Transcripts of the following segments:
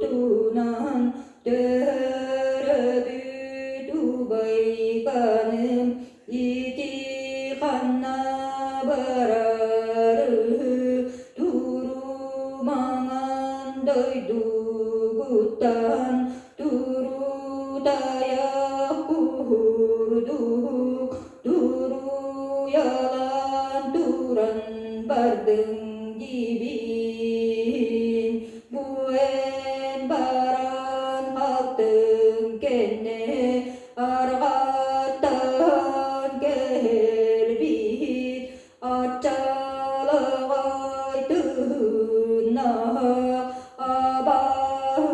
Tunan terbitu baikanem iti kanna bararı turu mangan doydugutan turu dayak kurduk turu yalan turan bardeng gibin buen baran halteng kene argatan gelbit acalagay tunak abahı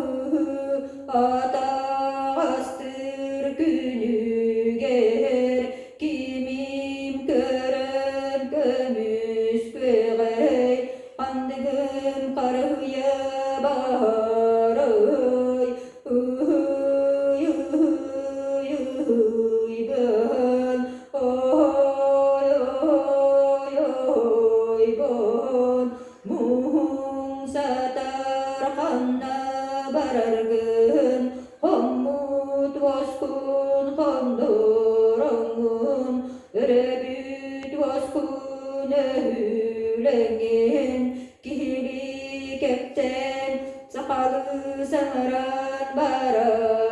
atağastır günüger kimim kören kömüs kögey andıgım karıya baharıy uy ben oy ben muhung satar kanna barargın hammut vaskun kandorangun rebüt vaskun ehülengen kihili kepten sakalı samaran barar